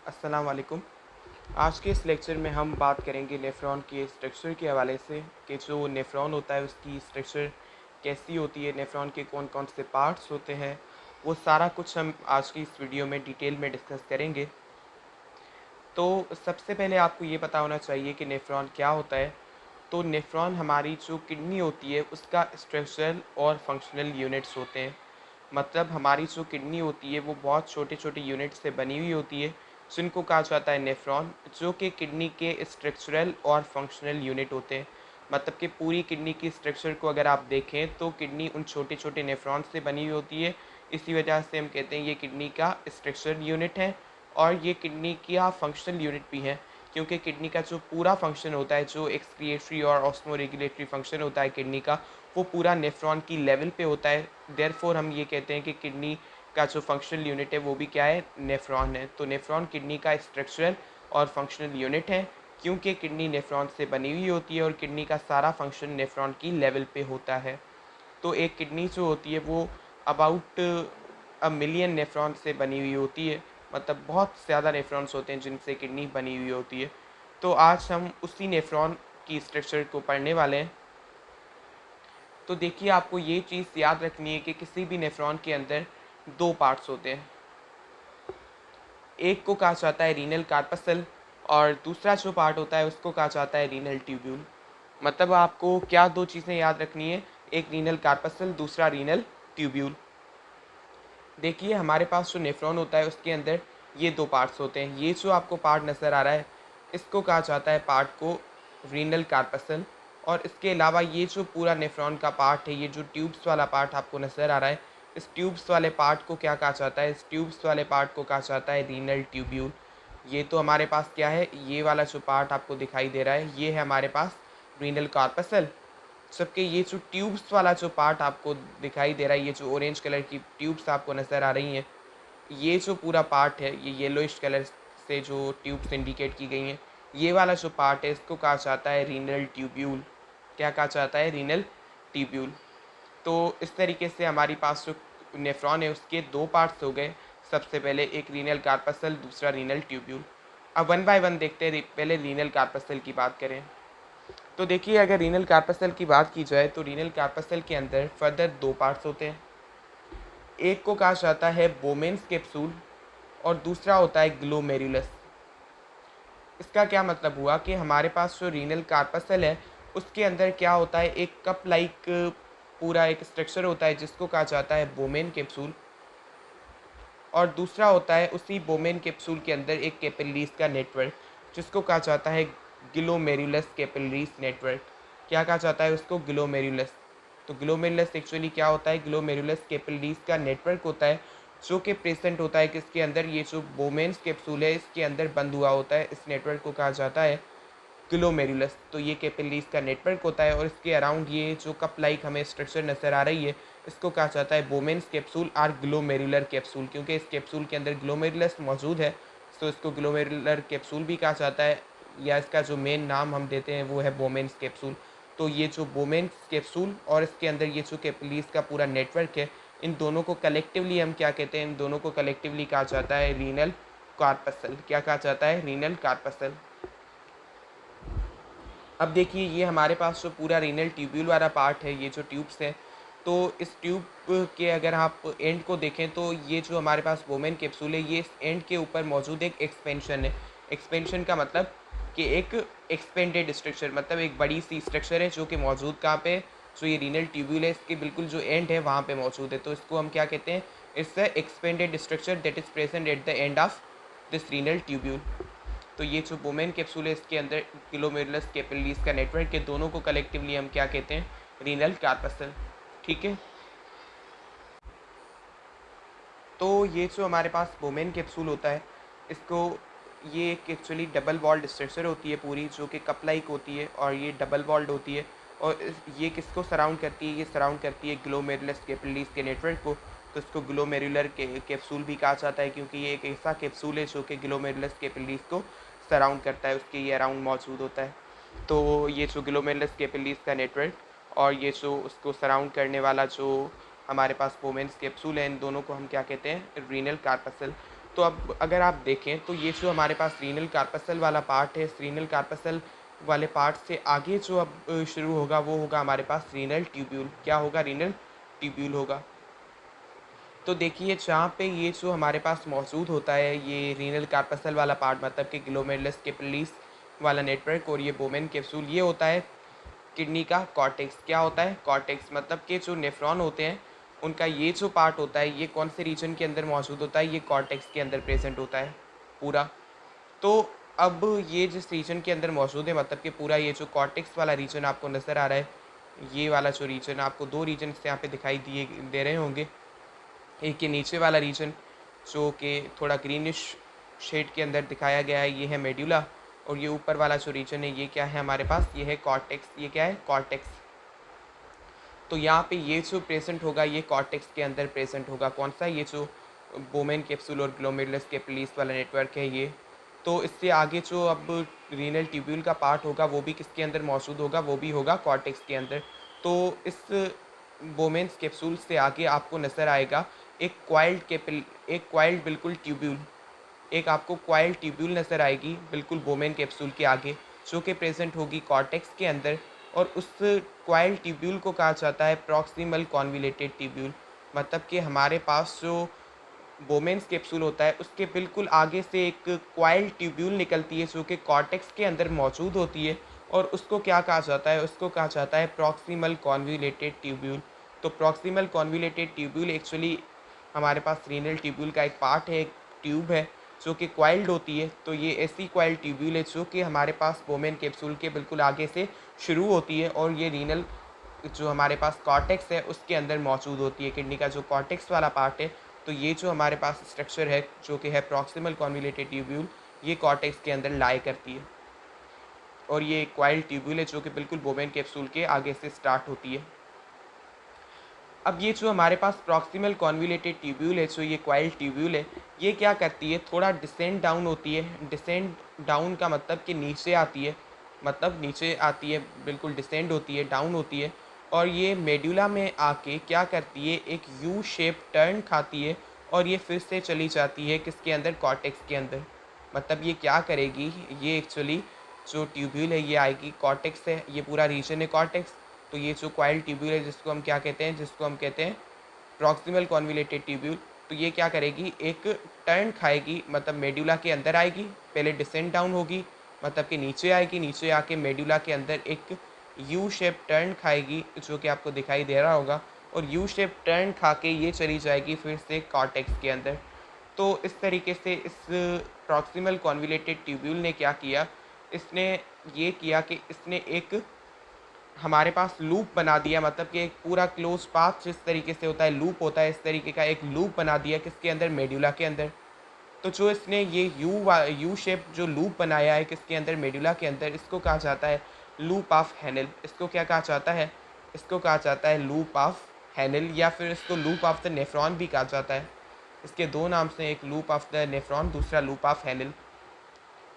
अस्सलाम वालेकुम। आज के इस लेक्चर में हम बात करेंगे नेफ्रॉन के स्ट्रक्चर के हवाले से कि जो नेफ्रॉन होता है उसकी स्ट्रक्चर कैसी होती है, नेफ्रॉन के कौन कौन से पार्ट्स होते हैं, वो सारा कुछ हम आज की इस वीडियो में डिटेल में डिस्कस करेंगे। तो सबसे पहले आपको ये पता होना चाहिए कि नेफ्रॉन क्या होता है। तो नेफ्रॉन हमारी जो किडनी होती है उसका स्ट्रक्चरल और फंक्शनल यूनिट्स होते हैं। मतलब हमारी जो किडनी होती है वो बहुत छोटे छोटे यूनिट से बनी हुई होती है जिनको कहा जाता है नेफ्रॉन, जो कि किडनी के स्ट्रक्चरल और फंक्शनल यूनिट होते हैं। मतलब कि पूरी किडनी की स्ट्रक्चर को अगर आप देखें तो किडनी उन छोटे छोटे नेफ्रॉन से बनी हुई होती है। इसी वजह से हम कहते हैं ये किडनी का स्ट्रक्चरल यूनिट है और ये किडनी का फंक्शनल यूनिट भी है, क्योंकि किडनी का जो पूरा फंक्शन होता है, जो एक्सक्रिएटरी और ऑस्मो रेगुलेटरी फंक्शन होता है किडनी का, वो पूरा नेफ्रॉन की लेवल पे होता है। देयरफॉर हम ये कहते हैं कि किडनी का जो फंक्शनल यूनिट है वो भी क्या है, नेफ्रॉन है। तो नेफ्रॉन किडनी का स्ट्रक्चरल और फंक्शनल यूनिट है, क्योंकि किडनी नेफ्रॉन से बनी हुई होती है और किडनी का सारा फंक्शन नेफ्रॉन की लेवल पे होता है। तो एक किडनी जो होती है वो अबाउट अ मिलियन नेफ्रॉन से बनी हुई होती है। मतलब बहुत ज़्यादा नेफ्रॉन्स होते हैं जिनसे किडनी बनी हुई होती है। तो आज हम उसी नेफ्रॉन की स्ट्रक्चर को पढ़ने वाले हैं। तो देखिए, आपको ये चीज़ याद रखनी है कि किसी भी नेफ्रॉन के अंदर दो पार्ट्स होते हैं। एक को कहा जाता है रीनल कार्पसल और दूसरा जो पार्ट होता है उसको कहा जाता है रीनल ट्यूब्यूल। मतलब आपको क्या दो चीज़ें याद रखनी है, एक रीनल कार्पसल, दूसरा रीनल ट्यूब्यूल। देखिए, हमारे पास जो नेफ्रॉन होता है उसके अंदर ये दो पार्ट्स होते हैं। ये जो आपको पार्ट नज़र आ रहा है इसको कहा जाता है पार्ट को रीनल कार्पसल। और इसके अलावा ये जो पूरा नेफ्रॉन का पार्ट है, ये जो ट्यूब्स वाला पार्ट आपको नज़र आ रहा है, इस ट्यूब्स वाले पार्ट को क्या कहा जाता है, इस ट्यूब्स वाले पार्ट को कहा जाता है रीनल ट्यूब्यूल। ये तो हमारे पास क्या है, ये वाला जो पार्ट आपको दिखाई दे रहा है ये है हमारे पास रीनल कार्पसल। सबके ये जो ट्यूब्स वाला जो पार्ट आपको दिखाई दे रहा है, ये जो ऑरेंज कलर की ट्यूब्स आपको नज़र आ रही हैं, ये जो पूरा पार्ट है, ये येलोइश कलर से जो ट्यूब्स इंडिकेट की गई हैं, ये वाला जो पार्ट है इसको कहा जाता है रीनल ट्यूब्यूल। क्या कहा जाता है, रीनल ट्यूब्यूल। तो इस तरीके से हमारी पास जो नेफ्रॉन है उसके दो पार्ट्स हो गए। सबसे पहले एक रीनल कार्पसल, दूसरा रीनल ट्यूब्यूल। अब वन बाय वन देखते हैं। पहले रीनल कार्पसल की बात करें तो देखिए, अगर रीनल कार्पसल की बात की जाए तो रीनल कार्पसल के अंदर फर्दर दो पार्ट्स होते हैं। एक को कहा जाता है बोमेन्स कैप्सूल और दूसरा होता है ग्लोमेरुलस। इसका क्या मतलब हुआ कि हमारे पास जो रीनल कार्पसल है उसके अंदर क्या होता है, एक कप लाइक पूरा एक स्ट्रक्चर होता है जिसको कहा जाता है बोमेन कैप्सूल। और दूसरा होता है उसी बोमेन कैप्सूल के अंदर एक कैपिलरीज का नेटवर्क जिसको कहा जाता है ग्लोमेरुलस कैपिलरीज नेटवर्क। क्या कहा जाता है उसको, ग्लोमेरुलस। तो ग्लोमेरुलस एक्चुअली क्या होता है, ग्लोमेरुलस कैपिलरीज का नेटवर्क होता है जो कि प्रेजेंट होता है किसके अंदर, ये जो बोमेन्स कैप्सूल है इसके अंदर बंद हुआ होता है। इस नेटवर्क को कहा जाता है ग्लोमेरुलस। तो ये कैपिलरीज का नेटवर्क होता है और इसके अराउंड ये जो कप लाइक हमें स्ट्रक्चर नज़र आ रही है इसको कहा जाता है बोमेन्स कैप्सूल और ग्लोमेरुलर कैप्सूल। क्योंकि इस कैप्सूल के अंदर ग्लोमेरुलस मौजूद है तो इसको ग्लोमेरुलर कैप्सूल भी कहा जाता है, या इसका जो मेन नाम हम देते हैं वो है बोमेन्स कैप्सूल। तो ये जो बोमेन्स कैप्सूल और इसके अंदर ये जो कैपिलरीज का पूरा नेटवर्क है, इन दोनों को कलेक्टिवली हम क्या कहते हैं, इन दोनों को कलेक्टिवली कहा जाता है रीनल कार्पसल। क्या कहा जाता है, रीनल कार्पसल। अब देखिए, ये हमारे पास जो पूरा रीनल ट्यूब्यूल वाला पार्ट है, ये जो ट्यूब्स हैं, तो इस ट्यूब के अगर आप एंड को देखें तो ये जो हमारे पास वोमेन कैप्सूल है, ये इस एंड के ऊपर मौजूद एक एक्सपेंशन है। एक्सपेंशन का मतलब कि एक एक्सपेंडेड स्ट्रक्चर, मतलब एक बड़ी सी स्ट्रक्चर है जो कि मौजूद कहाँ पे, जो ये रीनल ट्यूब्यूल है इसके बिल्कुल जो एंड है वहाँ पे मौजूद है। तो इसको हम क्या कहते हैं, it's the expanded structure that is present at the end of this renal tubule. तो ये जो बोमेन कैप्सूल है इसके अंदर ग्लोमेरुलस कैपिलरीज का नेटवर्क के दोनों को कलेक्टिवली हम क्या कहते हैं, रीनल कार्पसल। ठीक है। तो ये जो हमारे पास बोमेन कैप्सूल होता है इसको, ये एक एक्चुअली डबल वॉल्ड स्ट्रक्चर होती है पूरी, जो कि कप लाइक होती है और ये डबल वॉल्ड होती है। और ये किसको सराउंड करती है, ये सराउंड करती है ग्लोमेरुलस कैपिलरीज के नेटवर्क को। तो इसको ग्लोमेरुलर कैप्सूल भी कहा जाता है, क्योंकि ये एक ऐसा कैप्सूल है जो कि ग्लोमेरुलस कैपिलरीज को सराउंड करता है, उसके ये अराउंड मौजूद होता है। तो ये जो ग्लोमेरुलस कैपिलरीज का नेटवर्क और ये जो उसको सराउंड करने वाला जो हमारे पास वोमेन्स कैप्सूल है, इन दोनों को हम क्या कहते हैं, रीनल कार्पसल। तो अब अगर आप देखें तो ये जो हमारे पास रीनल कार्पसल वाला पार्ट है, इस रीनल कार्पसल वाले पार्ट से आगे जो अब शुरू होगा वो होगा हमारे पास रीनल ट्यूब्यूल। क्या होगा? रीनल ट्यूब्यूल होगा। तो देखिए जहाँ पे ये जो हमारे पास मौजूद होता है ये रीनल कार्पसल वाला पार्ट, मतलब कि ग्लोमेरुलस कैपिलरीज वाला नेटवर्क, और ये बोमेन कैप्सूल, ये होता है किडनी का कॉर्टेक्स। क्या होता है? कॉर्टेक्स। मतलब कि जो नेफ्रॉन होते हैं उनका ये जो पार्ट होता है ये कौन से रीजन के अंदर मौजूद होता है? ये कॉर्टेक्स के अंदर प्रेजेंट होता है पूरा। तो अब ये जिस रीजन के अंदर मौजूद है, मतलब कि पूरा ये जो कॉर्टेक्स वाला रीजन आपको नज़र आ रहा है, ये वाला जो रीजन आपको दो रीजन से यहाँ पे दिखाई दे रहे होंगे। एक ये नीचे वाला रीजन जो कि थोड़ा ग्रीनिश शेड के अंदर दिखाया गया है, ये है मेड्यूला। और ये ऊपर वाला जो रीजन है ये क्या है हमारे पास? ये है कॉर्टेक्स। ये क्या है? कॉर्टेक्स। तो यहाँ पे ये जो प्रेजेंट होगा ये कॉर्टेक्स के अंदर प्रेजेंट होगा। कौन सा? ये जो बोमेन कैप्सूल और ग्लोमेरुलस कैपिलरीज वाला नेटवर्क है ये। तो इससे आगे जो अब रीनल ट्यूब्यूल का पार्ट होगा वो भी किसके अंदर मौजूद होगा? वो भी होगा कॉर्टेक्स के अंदर। तो इस बोमेन्स कैप्सूल से आगे आपको नज़र आएगा एक क्वाइल्ड बिल्कुल ट्यूब्यूल, एक आपको क्वाइल्ड ट्यूब्यूल नज़र आएगी बिल्कुल बोमेन कैप्सूल के आगे, जो कि प्रेजेंट होगी कॉर्टेक्स के अंदर। और उस क्वाइल्ड ट्यूब्यूल को कहा जाता है प्रॉक्सिमल कॉन्विलेटेड ट्यूब्यूल। मतलब कि हमारे पास जो बोमेन्स कैप्सूल होता है उसके बिल्कुल आगे से एक क्वाइल्ड ट्यूब्यूल निकलती है जो कि कॉर्टेक्स के अंदर मौजूद होती है, और उसको क्या कहा जाता है? उसको कहा जाता है प्रॉक्सिमल कॉन्विलेटेड ट्यूब्यूल। तो प्रॉक्सिमल कॉन्विलेटेड ट्यूब्यूल एक्चुअली हमारे पास रीनल ट्यूब्यूल का एक पार्ट है, एक ट्यूब है जो कि क्वाइल्ड होती है। तो ये ऐसी क्वाइल्ड ट्यूब्यूल है जो कि हमारे पास बोमेन कैप्सूल के बिल्कुल आगे से शुरू होती है, और ये रीनल जो हमारे पास कॉर्टेक्स है उसके अंदर मौजूद होती है, किडनी का जो कॉर्टेक्स वाला पार्ट है। तो ये जो हमारे पास स्ट्रक्चर है जो कि है प्रॉक्सिमल कॉन्विलेटेड ट्यूब्यूल, ये कॉर्टेक्स के अंदर लाई करती है, और ये क्वाइल्ड ट्यूब्यूल है जो कि बिल्कुल बोमेन कैप्सूल के आगे से स्टार्ट होती है। अब ये जो हमारे पास प्रॉक्सिमल कॉन्विलेटेड ट्यूब्यूल है, जो ये क्वाइल्ड ट्यूब्यूल है, ये क्या करती है? थोड़ा डिसेंड डाउन होती है। डिसेंड डाउन का मतलब कि नीचे आती है, मतलब नीचे आती है, बिल्कुल डिसेंड होती है, डाउन होती है। और ये मेडुला में आके क्या करती है? एक यू शेप टर्न खाती है, और ये फिर से चली जाती है किसके अंदर? कॉर्टेक्स के अंदर। मतलब ये क्या करेगी? ये एक्चुअली जो ट्यूब्यूल है ये आएगी, कॉर्टेक्स है, ये पूरा रीजन है कॉर्टेक्स। तो ये जो क्वाइल्ड ट्यूब्यूल है जिसको हम क्या कहते हैं? जिसको हम कहते हैं प्रॉक्सिमल कॉन्विलेटेड ट्यूब्यूल। तो ये क्या करेगी? एक टर्न खाएगी, मतलब मेडुला के अंदर आएगी, पहले डिसेंड डाउन होगी, मतलब कि नीचे आएगी, नीचे आके मेडुला के अंदर एक यू शेप टर्न खाएगी जो कि आपको दिखाई दे रहा होगा, और यू शेप टर्न खा के ये चली जाएगी फिर से कॉर्टेक्स के अंदर। तो इस तरीके से इस प्रॉक्सिमल कॉन्विलेटेड ट्यूब्यूल ने क्या किया? इसने ये किया कि इसने एक हमारे पास लूप बना दिया, मतलब कि एक पूरा क्लोज पाथ जिस तरीके से होता है लूप होता है, इस तरीके का एक लूप बना दिया किसके अंदर? मेडुला के अंदर। तो जो इसने ये यू शेप जो लूप बनाया है किसके अंदर? मेडुला के अंदर, इसको कहा जाता है लूप ऑफ हैनेल। इसको क्या कहा जाता है? इसको कहा जाता है लूप ऑफ हैनेल, या फिर इसको लूप ऑफ द नेफ्रॉन भी कहा जाता है। इसके दो नाम से, एक लूप ऑफ द नेफ्रॉन, दूसरा लूप ऑफ हैनेल।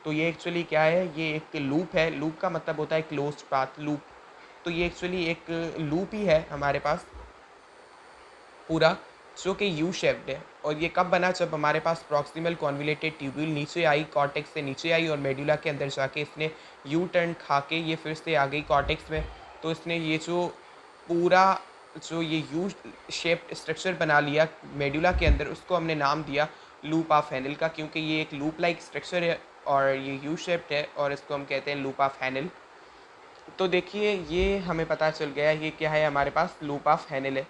तो ये एक्चुअली क्या है? ये एक लूप है। लूप का मतलब होता है क्लोज्ड पाथ, लूप। तो ये एक्चुअली एक लूप ही है हमारे पास पूरा, जो कि यू शेप्ड है। और ये कब बना? जब हमारे पास प्रॉक्सिमल कॉन्विलेटेड ट्यूब्यूल नीचे आई, कॉर्टेक्स से नीचे आई, और मेडुला के अंदर जाके इसने यू टर्न खा के ये फिर से आ गई कॉर्टेक्स में। तो इसने ये जो पूरा जो ये यू शेप्ड स्ट्रक्चर बना लिया मेडुला के अंदर, उसको हमने नाम दिया लूप ऑफ हैनेल का, क्योंकि ये एक लूप लाइक स्ट्रक्चर है और ये यू शेप्ड है, और इसको हम कहते हैं लूप ऑफ हैनेल। तो देखिए ये हमें पता चल गया ये क्या है? हमारे पास लूप ऑफ हैनेल है।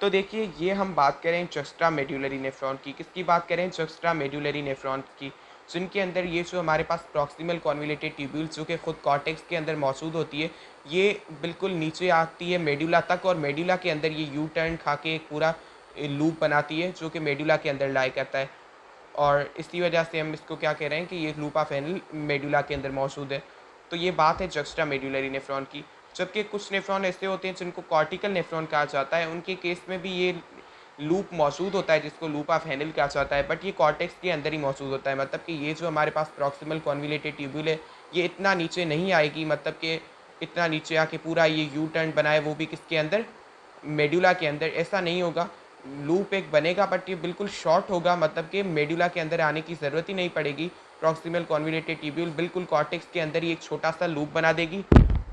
तो देखिए ये हम बात करें जस्ट्रा मेड्यूलरी नेफ्रॉन की। किसकी बात करें? जस्ट्रा मेड्यूलरी नेफ्रॉन की, जिनके अंदर ये जो हमारे पास प्रॉक्सिमल कॉन्विलेटेड ट्यूब्यूल जो कि खुद कॉर्टेक्स के अंदर मौजूद होती है, ये बिल्कुल नीचे आती है मेडुला तक, और मेडुला के अंदर ये यू टर्न खा के एक पूरा लूप बनाती है जो कि मेडुला के अंदर लाई करता है। और इसी वजह से हम इसको क्या कह रहे हैं कि ये लूप ऑफ हैनेल मेडुला के अंदर मौजूद है। तो ये बात है जस्ट्रा मेड्यूलरी नेफ्रॉन की। जबकि कुछ नेफ्रॉन ऐसे होते हैं जिनको कॉर्टिकल नेफ्रॉन कहा जाता है, उनके केस में भी ये लूप मौजूद होता है जिसको लूप ऑफ हैनेल कहा जाता है, बट ये कॉर्टेक्स के अंदर ही मौजूद होता है। मतलब कि ये जो हमारे पास प्रॉक्सिमल कॉन्विलेटेड ट्यूब्यूल है ये इतना नीचे नहीं आएगी, मतलब कि इतना नीचे आके पूरा ये यू टर्न बनाए, वो भी किसके अंदर? मेडुला के अंदर। ऐसा नहीं होगा। लूप एक बनेगा बट ये बिल्कुल शॉर्ट होगा, मतलब कि मेडुला के अंदर आने की ज़रूरत ही नहीं पड़ेगी। प्रॉक्सिमल कॉन्वोल्यूटेड ट्यूब्यूल बिल्कुल कॉर्टेक्स के अंदर ही एक छोटा सा लूप बना देगी,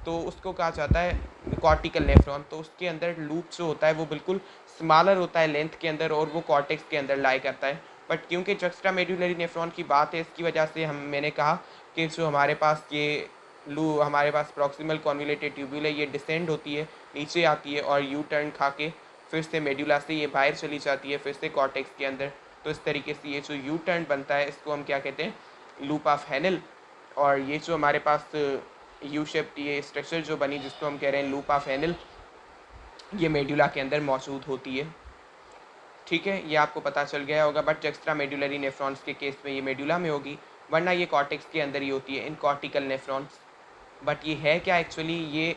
तो उसको कहा जाता है कॉर्टिकल नेफ्रॉन। तो उसके अंदर लूप जो होता है वो बिल्कुल स्मॉलर होता है लेंथ के अंदर, और वो कॉर्टेक्स के अंदर लाई करता है। बट क्योंकि एक्स्ट्रा मेडुलरी नेफ्रॉन की बात है, इसकी वजह से मैंने कहा कि जो हमारे पास ये हमारे पास प्रॉक्सिमल कॉन्वोल्यूटेड ट्यूब्यूल है, ये डिसेंड होती है, नीचे आती है और यू टर्न खा के फिर से मेडुला से ये बाहर चली जाती है, फिर से कॉर्टेक्स के अंदर। तो इस तरीके से ये जो यू टर्न बनता है इसको हम क्या कहते हैं, लूप ऑफ हैनल। और ये जो हमारे पास यू शेप्ड ये स्ट्रक्चर जो बनी जिसको हम कह रहे हैं लूप ऑफ हैनल, ये मेडुला के अंदर मौजूद होती है। ठीक है, ये आपको पता चल गया होगा। बट एक्स्ट्रा मेडुलरी नेफ्रॉन्स के केस में ये मेडुला में होगी, वरना ये कॉर्टेक्स के अंदर ही होती है इन कॉर्टिकल नेफ्रॉन्स। बट ये है क्या एक्चुअली, ये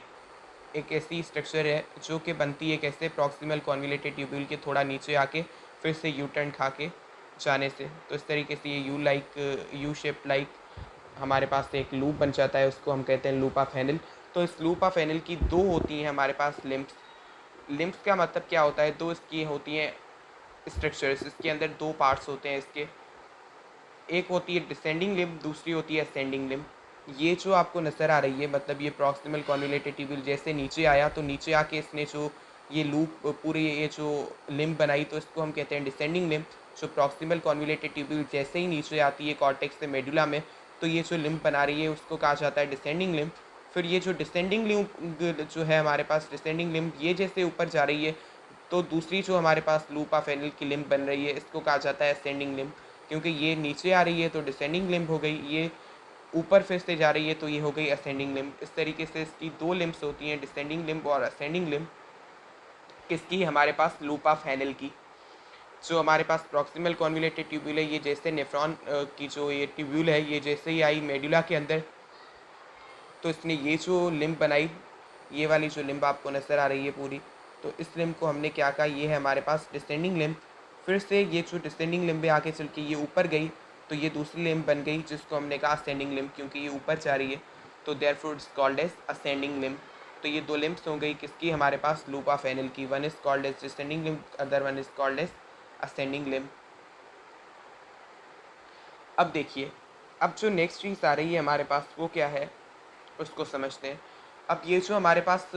एक ऐसी स्ट्रक्चर है जो कि बनती है कैसे, प्रॉक्सिमल कॉन्वोल्यूटेड ट्यूब्यूल के थोड़ा नीचे आके फिर से यू टर्न खा के जाने से। तो इस तरीके से ये यू शेप लाइक हमारे पास एक लूप बन जाता है, उसको हम कहते हैं लूप ऑफ हैनल। तो इस लूप ऑफ हैनल की दो होती हैं हमारे पास लिम्फ्स। लिम्फ्स का मतलब क्या होता है, दो इसकी होती हैं स्ट्रक्चर्स, इसके अंदर दो पार्ट्स होते हैं इसके। एक होती है डिसेंडिंग लिम्ब, दूसरी होती है असेंडिंग लिम्ब। ये जो आपको नज़र आ रही है, मतलब ये प्रॉक्सिमल कॉन्वोल्यूटेड ट्यूब्यूल जैसे नीचे आया तो नीचे आके इसने जो ये लूप पूरी ये जो लिम्ब बनाई, तो इसको हम कहते हैं डिसेंडिंग लिम्ब। जो प्रॉक्सिमल कॉन्वोल्यूटेड ट्यूब्यूल जैसे ही नीचे आती है कॉर्टेक्स से मेडुला में, तो ये जो लिम्ब बना रही है उसको कहा जाता है डिसेंडिंग लिम्ब। फिर ये जो डिसेंडिंग लिम्ब जो है हमारे पास, डिसेंडिंग लिम्ब ये जैसे ऊपर जा रही है, तो दूसरी जो हमारे पास लूप ऑफ हैनल की लिम्ब बन रही है इसको कहा जाता है असेंडिंग लिम्ब। क्योंकि ये नीचे आ रही है तो डिसेंडिंग लिम्ब हो गई, ये ऊपर फिर से जा रही है तो ये हो गई असेंडिंग लिम्ब। इस तरीके से इसकी दो लिम्ब्स होती हैं, डिसेंडिंग लिम्ब और असेंडिंग लिम्ब, किसकी, हमारे पास लूप ऑफ हैनल की। जो हमारे पास प्रॉक्सिमल कॉन्वोल्यूटेड ट्यूब्यूल है, ये जैसे नेफ्रॉन की जो ये ट्यूब्यूल है, ये जैसे ही आई मेडुला के अंदर, तो इसने ये जो लिम्ब बनाई, ये वाली जो लिम्ब आपको नज़र आ रही है पूरी, तो इस लिम्ब को हमने क्या कहा, ये है हमारे पास डिसेंडिंग लिम्ब। फिर से ये जो डिसेंडिंग लिम्ब है आगे चल के ये ऊपर गई, तो ये दूसरी लिम्ब बन गई जिसको हमने कहा असेंडिंग लिम्ब, क्योंकि ये ऊपर जा रही है, तो therefore it's called as ascending limb. तो ये दो लिम्ब्स हो गई किसकी, हमारे पास लूप ऑफ हैनल की। One is called as descending limb, other one is called as ascending limb. अब देखिए, अब जो नेक्स्ट चीज़ आ रही है हमारे पास वो क्या है, उसको समझते हैं। अब ये जो हमारे पास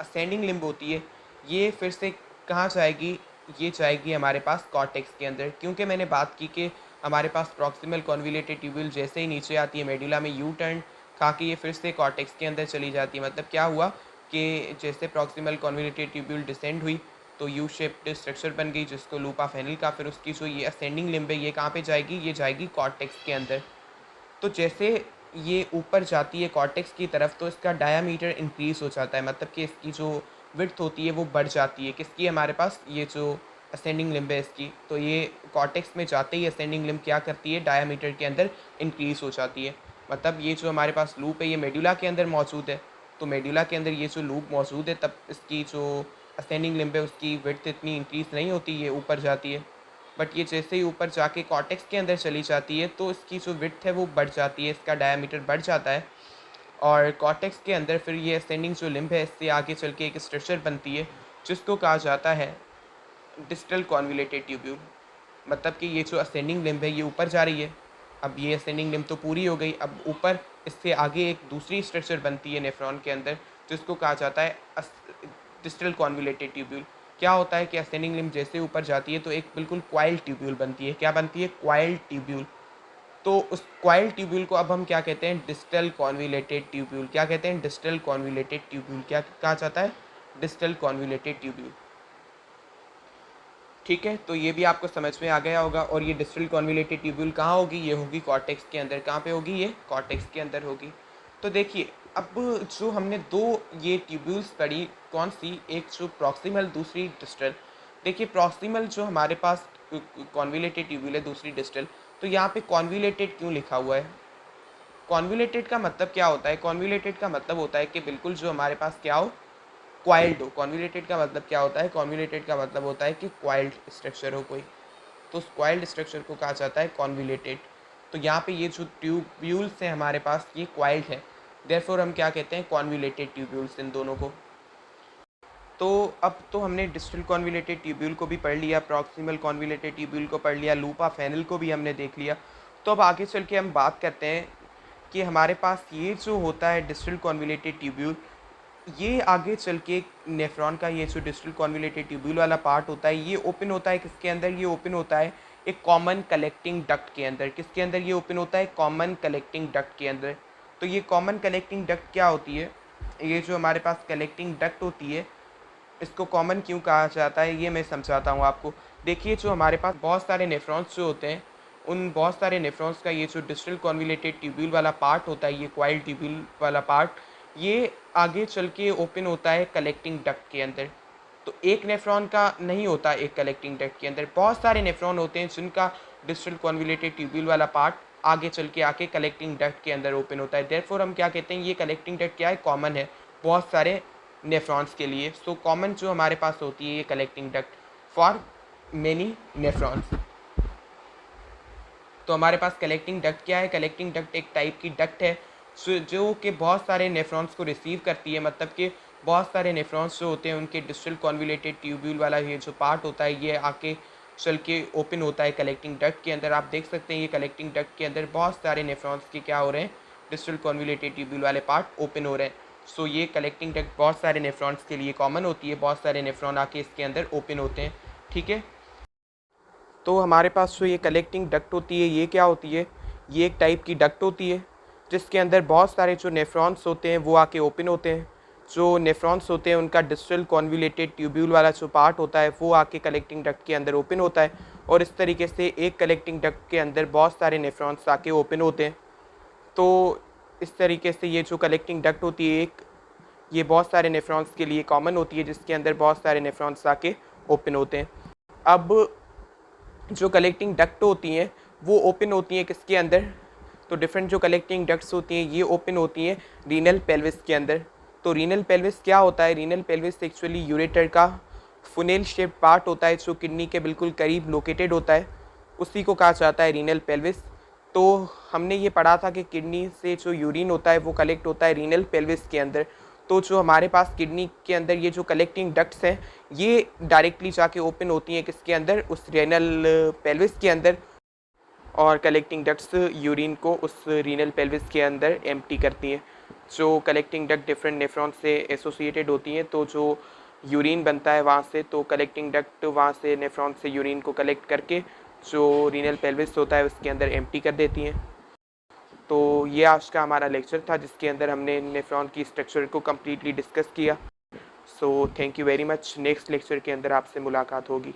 असेंडिंग लिम्ब होती है, ये फिर से कहाँ जाएगी, ये जाएगी हमारे पास कॉर्टेक्स के अंदर। क्योंकि मैंने बात की कि हमारे पास प्रॉक्सिमल कॉन्वोल्यूटेड ट्यूब्यूल जैसे ही नीचे आती है मेडुला में यू टर्न खा के ये फिर से कॉर्टेक्स के अंदर चली जाती है। मतलब क्या हुआ कि जैसे प्रॉक्सिमल कॉन्वोल्यूटेड ट्यूब्यूल डिसेंड हुई तो यू शेप्ड स्ट्रक्चर बन गई जिसको लूप ऑफ हैनल का। फिर उसकी जो ये असेंडिंग लिम्ब है ये कहाँ पे जाएगी, ये जाएगी कॉर्टेक्स के अंदर। तो जैसे ये ऊपर जाती है कॉर्टेक्स की तरफ तो इसका डायामीटर इंक्रीज़ हो जाता है, मतलब कि इसकी जो विड्थ होती है वो बढ़ जाती है। किसकी, हमारे पास ये जो असेंडिंग लिम्ब है इसकी। तो ये कॉर्टेक्स में जाते ही असेंडिंग लिम्ब क्या करती है, डायामीटर के अंदर इंक्रीज़ हो जाती है। मतलब ये जो हमारे पास लूप है ये मेडुला के अंदर मौजूद है, तो मेडुला के अंदर ये जो लूप मौजूद है तब इसकी जो असेंडिंग लिम्ब है उसकी विड्थ इतनी इंक्रीज़ नहीं होती, ये ऊपर जाती है। बट ये जैसे ही ऊपर जाके कॉर्टेक्स के अंदर चली जाती है तो इसकी जो विड्थ है वो बढ़ जाती है, इसका डायमीटर बढ़ जाता है। और कॉर्टेक्स के अंदर फिर ये असेंडिंग जो लिम्ब है इससे आगे चल के एक स्ट्रक्चर बनती है जिसको कहा जाता है डिस्टल कॉन्वोल्यूटेड ट्यूब्यूल। मतलब कि ये जो असेंडिंग लिम्ब है ये ऊपर जा रही है, अब ये असेंडिंग लिम्ब तो पूरी हो गई, अब ऊपर इससे आगे एक दूसरी स्ट्रक्चर बनती है नेफ्रॉन के अंदर जिसको कहा जाता है डिस्टल कॉन्वोल्यूटेड ट्यूब्यूल। क्या होता है कि असेंडिंग लिम्ब जैसे ऊपर जाती है तो एक बिल्कुल क्वाइल्ड ट्यूब्यूल बनती है। क्या बनती है, क्वाइल्ड ट्यूब्यूल। तो उस क्वाइल्ड ट्यूब्यूल को अब हम क्या कहते हैं, डिस्टल कॉन्वोल्यूटेड ट्यूब्यूल। क्या कहते हैं, डिस्टल कॉन्वोल्यूटेड ट्यूब्यूल। क्या कहा जाता है, डिस्टल कॉन्वोल्यूटेड ट्यूब्यूल। ठीक है, तो ये भी आपको समझ में आ गया होगा। और ये डिस्टल कॉन्वोल्यूटेड ट्यूब्यूल कहाँ होगी, ये होगी कॉर्टेक्स के अंदर। कहाँ पे होगी, ये कॉर्टेक्स के अंदर होगी। तो देखिए, अब जो हमने दो ये ट्यूब्यूल्स पढ़ी, कौन सी, एक जो प्रॉक्सिमल दूसरी डिस्टल। देखिए प्रॉक्सिमल जो हमारे पास कॉन्वोल्यूटेड ट्यूब्यूल है, दूसरी डिस्टल। तो यहाँ पे कॉन्वोल्यूटेड क्यों लिखा हुआ है, कॉन्वोल्यूटेड का मतलब क्या होता है, कॉन्वोल्यूटेड का मतलब होता है कि बिल्कुल जो हमारे पास क्या हो, क्वाइल्ड हो। कॉन्वोल्यूटेड का मतलब क्या होता है, कॉन्वोल्यूटेड का मतलब होता है कि क्वाइल्ड स्ट्रक्चर हो कोई, तो उस क्वाइल्ड स्ट्रक्चर को कहा जाता है कॉन्वोल्यूटेड। तो यहाँ पे ये जो ट्यूब्यूल्स हैं हमारे पास ये क्वाइल्ड है, देयरफॉर हम क्या कहते हैं, कॉन्वोल्यूटेड ट्यूब्यूल्स इन दोनों को। तो अब तो हमने डिस्टल कॉन्विलेटेड ट्यूब्यूल को भी पढ़ लिया, प्रॉक्सिमल कॉन्विलेटेड ट्यूब्यूल को पढ़ लिया, लूपा फेनल को भी हमने देख लिया। तो अब आगे चल के हम बात करते हैं कि हमारे पास ये जो होता है डिस्टल कॉन्विलेटेड ट्यूब्यूल, ये आगे चल के नेफ्रॉन का ये जो डिस्टल कॉन्विलेटेड ट्यूब्यूल वाला पार्ट होता है, ये ओपन होता है किसके अंदर? ये ओपन होता है एक कॉमन कलेक्टिंग डक्ट के अंदर। किसके अंदर ये ओपन होता है? कॉमन कलेक्टिंग डक्ट के अंदर। तो ये कॉमन कलेक्टिंग डक्ट क्या होती है? ये जो हमारे पास कलेक्टिंग डक्ट होती है, इसको कॉमन क्यों कहा जाता है ये मैं समझाता हूँ आपको। देखिए, जो हमारे पास बहुत सारे नेफ्रॉन्स जो होते हैं, उन बहुत सारे नेफ्रॉन्स का ये जो डिस्टल कॉन्विलेटेड ट्यूब्यूल वाला पार्ट होता है, ये क्वाइल ट्यूब्यूल वाला पार्ट, ये आगे चल के ओपन होता है कलेक्टिंग डक्ट के अंदर। तो एक नेफ्रॉन का नहीं होता एक कलेक्टिंग डक्ट के अंदर, बहुत सारे नेफ्रॉन होते हैं जिनका डिस्टल कॉन्विलेटेड ट्यूब्यूल वाला पार्ट आगे चल के आके कलेक्टिंग डक्ट के अंदर ओपन होता है। देयरफॉर हम क्या कहते हैं, ये कलेक्टिंग डक्ट क्या है? कॉमन है बहुत सारे नेफ्रॉन्स के लिए। सो कॉमन जो हमारे पास होती है ये collecting duct for many nephrons. तो हमारे पास कलेक्टिंग डक्ट क्या है? कलेक्टिंग डक्ट एक टाइप की डक्ट है जो कि बहुत सारे नेफ्रॉन्स को रिसीव करती है। मतलब कि बहुत सारे नेफ्रॉन्स जो होते हैं उनके डिस्टल कॉन्विलेटेड ट्यूब्यूल वाला ये जो पार्ट होता है, ये आके चल के ओपन होता है कलेक्टिंग डक्ट के अंदर। आप देख सकते हैं ये कलेक्टिंग डक्ट के अंदर बहुत सारे नेफ्रॉन्स के क्या हो रहे हैं? डिस्टल कॉन्विलेटेड ट्यूब्यूल वाले पार्ट ओपन हो रहे हैं। सो ये कलेक्टिंग डक्ट बहुत सारे नेफ्रॉन्स के लिए कॉमन होती है, बहुत सारे नेफ्रॉन आके इसके अंदर ओपन होते हैं। ठीक है, तो हमारे पास जो ये कलेक्टिंग डक्ट होती है, ये क्या होती है? ये एक टाइप की डक्ट होती है जिसके अंदर बहुत सारे जो नेफ्रॉन्स होते हैं वो आके ओपन होते हैं। जो नेफ्रॉन्स होते हैं उनका डिस्टल कॉन्विलेटेड ट्यूब्यूल वाला जो पार्ट होता है वो आके कलेक्टिंग डक्ट के अंदर ओपन होता है, और इस तरीके से एक कलेक्टिंग डक्ट के अंदर बहुत सारे नेफ्रॉन्स आके ओपन होते हैं। तो इस तरीके से ये जो कलेक्टिंग डक्ट होती है एक, ये बहुत सारे नेफ्रॉन्स के लिए कॉमन होती है, जिसके अंदर बहुत सारे नेफ्रॉन्स आके ओपन होते हैं। अब जो कलेक्टिंग डक्ट होती हैं वो ओपन होती हैं किसके अंदर? तो डिफरेंट जो कलेक्टिंग डक्ट्स होती हैं ये ओपन होती हैं रीनल पेल्विस के अंदर। तो रीनल पेल्विस क्या होता है? रीनल पेल्विस एक्चुअली यूरेटर का फुनेल शेप पार्ट होता है जो किडनी के बिल्कुल करीब लोकेटेड होता है, उसी को कहा जाता है रीनल पेल्विस। तो हमने ये पढ़ा था कि किडनी से जो यूरिन होता है वो कलेक्ट होता है रीनल पेल्विस के अंदर। तो जो हमारे पास किडनी के अंदर ये जो कलेक्टिंग डक्ट्स हैं ये डायरेक्टली जाके ओपन होती हैं किसके अंदर? उस रीनल पेल्विस के अंदर, और कलेक्टिंग डक्ट्स यूरिन को उस रीनल पेल्विस के अंदर एम्प्टी करती हैं। जो कलेक्टिंग डक्ट डिफरेंट नेफ्रॉन से एसोसिएटेड होती हैं, तो जो यूरिन बनता है वहाँ से, तो कलेक्टिंग डक्ट वहाँ से नेफ्रॉन से यूरिन को कलेक्ट करके जो रीनल पेल्विस होता है उसके अंदर एम्प्टी कर देती हैं। तो ये आज का हमारा लेक्चर था जिसके अंदर हमने नेफ्रॉन की स्ट्रक्चर को कम्प्लीटली डिस्कस किया। So thank you very much. Next lecture के अंदर आपसे मुलाकात होगी।